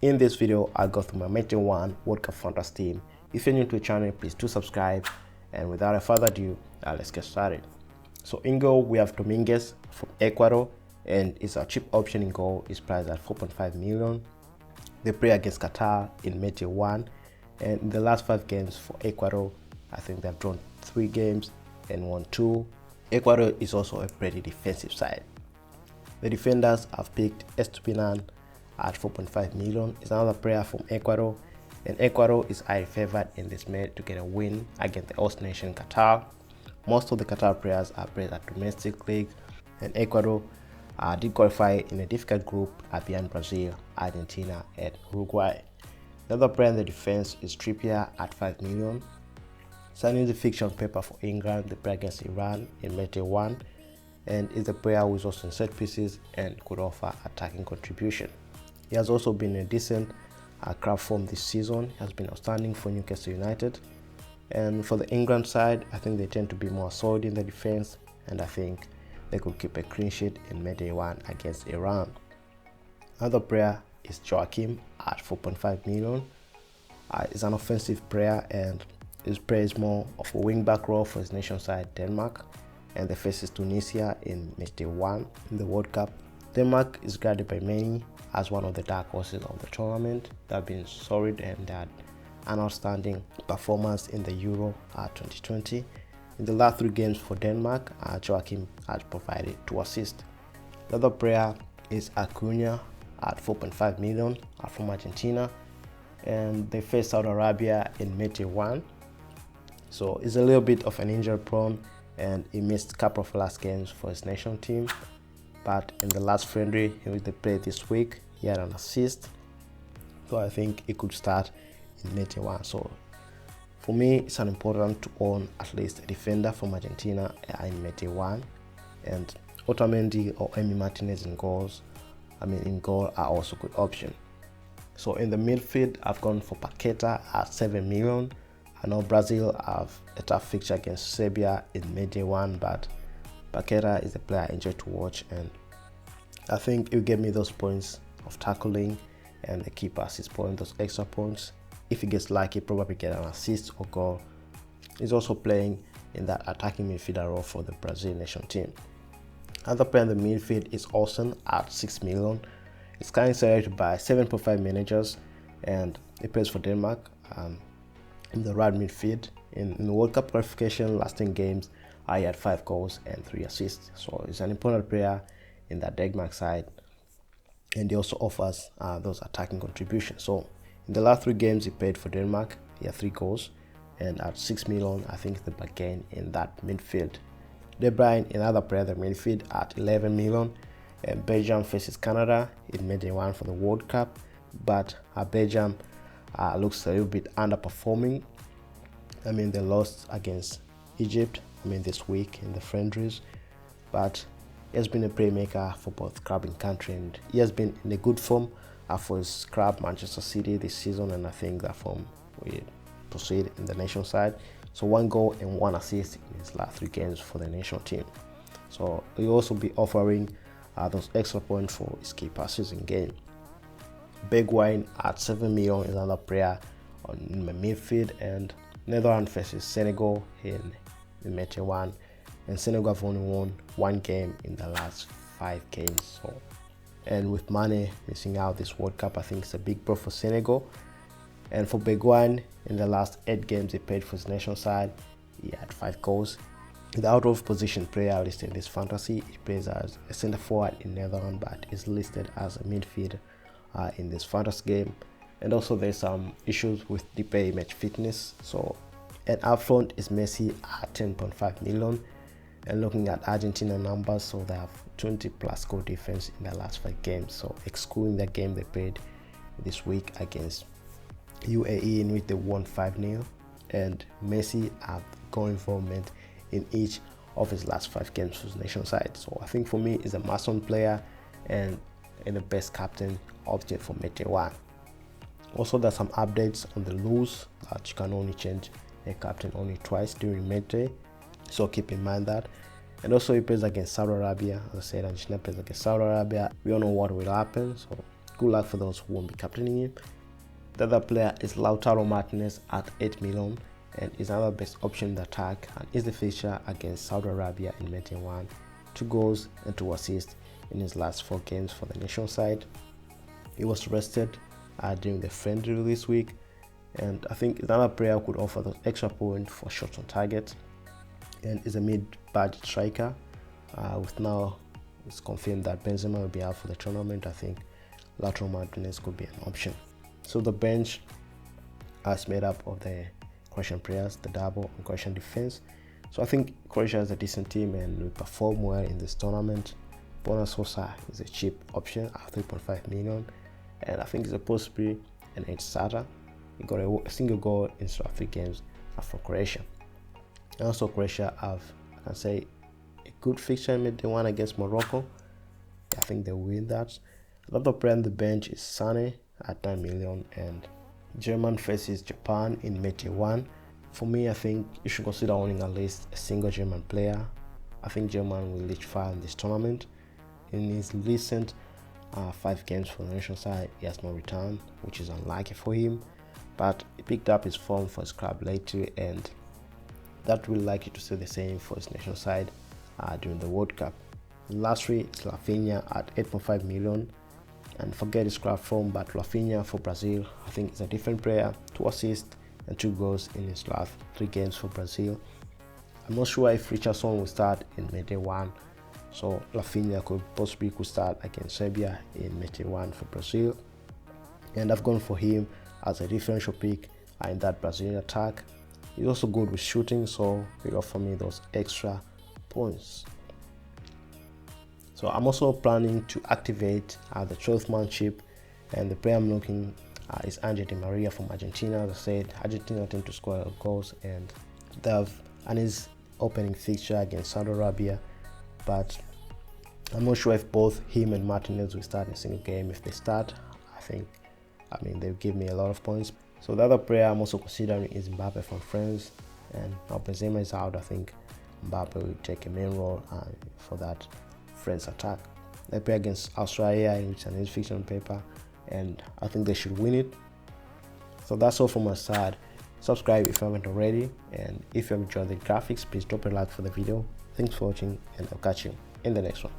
In this video, I'll go through my Matchday 1 World Cup Fantasy team. If you're new to the channel, please do subscribe. And without further ado, let's get started. So in goal, we have Dominguez from Ecuador, and it's a cheap option in goal. It's priced at 4.5 million. They play against Qatar in Matchday 1, and in the last 5 games for Ecuador, I think they've drawn 3 games and won 2. Ecuador is also a pretty defensive side. The defenders have picked Estupinan at 4.5 million. It's another player from Ecuador, and Ecuador is highly favored in this match to get a win against the host nation Qatar. Most of the Qatar players are played at domestic league, and Ecuador did qualify in a difficult group behind Brazil, Argentina, and Uruguay. Another player in the defense is Trippier at 5 million. Signing the fiction paper for England, they play against Iran in Matchday 1, and is a player who is also in set pieces and could offer attacking contribution. He has also been in a decent crowd form this season. He has been outstanding for Newcastle United. And for the England side, I think they tend to be more solid in the defense, and I think they could keep a clean sheet in Matchday 1 against Iran. Another player is Joachim at 4.5 million. He's an offensive player, and his play is more of a wing-back role for his nation side, Denmark, and they faces Tunisia in Matchday 1 in the World Cup. Denmark is regarded by many as one of the dark horses of the tournament. They have been solid and they had an outstanding performance in the Euro 2020. In the last 3 games for Denmark, Joachim has provided 2 assists. The other player is Acuna at 4.5 million from Argentina, and they face Saudi Arabia in Matchday 1. So he's a little bit of an injury prone, and he missed a couple of last games for his national team. But in the last friendly which they played this week, he had an assist. So I think he could start in Matchday 1. So for me, it's an important to own at least a defender from Argentina in Matchday 1. And Otamendi or Emi Martinez in goal are also good option. So in the midfield, I've gone for Paqueta at 7 million. I know Brazil have a tough fixture against Serbia in Matchday 1, but Paqueta is a player I enjoy to watch, and I think it will give me those points of tackling and the keeper assist point, those extra points. If he gets lucky, probably get an assist or goal. He's also playing in that attacking midfielder role for the Brazil national team. Another player in the midfield is Olsen at 6 million. It's currently selected by 7.5 managers, and he plays for Denmark in the right midfield. In the World Cup qualification, last 10 games, he had 5 goals and 3 assists. So he's an important player in that Denmark side, and he also offers those attacking contributions. So in the last 3 games he played for Denmark, he had 3 goals, and at 6 million, I think the bargain in that midfield. De Bruyne, another player in the midfield at 11 million, and Belgium faces Canada in Matchday 1 for the World Cup, but Belgium looks a little bit underperforming. They lost against Egypt this week in the friendlies, but he has been a playmaker for both club and country, and he has been in a good form for his club Manchester City this season, and I think that form will proceed in the national side. So 1 goal and 1 assist in his last 3 games for the national team. So he'll also be offering those extra points for his key passes in game. Bergwijn at 7 million is another player in my midfield, and Netherlands faces Senegal in Matchday 1, and Senegal have only won 1 game in the last 5 games. So, and with Mane missing out this World Cup, I think it's a big blow for Senegal. And for Bergwijn, in the last 8 games he played for his national side, he had 5 goals. The out of position player listed in this fantasy, he plays as a centre forward in Netherlands, but is listed as a midfielder in this fantasy game. And also there's some issues with the play match fitness. So, and up front is Messi at 10.5 million. And looking at Argentina numbers, so they have 20 plus goal defense in their last 5 games. So excluding the game they played this week against UAE, in which they won 5-0, and Messi had goal involvement in each of his last 5 games for his national side. So I think for me, he's a must-own player and the best captain option for Matchday 1. Also, there's some updates on the rules that you can only change a captain only twice during Matchday, so keep in mind that. And also he plays against Saudi Arabia. As I said, Argentina plays against Saudi Arabia. We don't know what will happen, so good luck for those who won't be captaining him. The other player is Lautaro Martinez at 8 million and is another best option in the attack and is the fixture against Saudi Arabia in Matchday 1. 2 goals and 2 assists in his last 4 games for the nation side. He was rested during the friendly this week, and I think another player could offer those extra points for shots on target, and is a mid-budget striker. With now it's confirmed that Benzema will be out for the tournament, I think Lautaro Martinez could be an option. So the bench is made up of the Croatian players, the double and Croatian defense. So I think Croatia is a decent team and will perform well in this tournament. Bona Sosa is a cheap option at 3.5 million, and I think he's supposed to be an edge starter. He got a single goal in South 3 games for Croatia. And also Croatia have, I can say, a good fixture in Matchday 1 against Morocco. I think they win that. Another player on the bench is Sane at 9 million, and Germany faces Japan in Matchday 1. For me, I think you should consider owning at least a single German player. I think Germany will reach far in this tournament. In his recent 5 games for the national side, he has not returned, which is unlucky for him, but he picked up his form for his club later, and that will likely to stay the same for his national side during the World Cup. Lastly, it's Rafinha at 8.5 million, and forget his club form, but Rafinha for Brazil, I think is a different player. 2 assists and 2 goals in his last 3 games for Brazil. I'm not sure if Richardson will start in Matchday 1, so Rafinha could start against Serbia in Matchday 1 for Brazil, and I've gone for him as a differential pick in that Brazilian attack. He's also good with shooting, so he'll offer me those extra points. So I'm also planning to activate the 12th man chip, and the player I'm looking is Angel Di Maria from Argentina. As I said, Argentina tend to score goals, and they have an easy opening fixture against Saudi Arabia, but I'm not sure if both him and Martinez will start in a single game. If they start, I mean they'll give me a lot of points. So the other player I'm also considering is Mbappe from France, and now Benzema is out, I think Mbappe will take a main role for that France attack. They play against Australia, which is an easy fixture on paper, and I think they should win it. So that's all from my side. Subscribe if you haven't already, and if you have enjoyed the graphics, please drop a like for the video. Thanks for watching, and I'll catch you in the next one.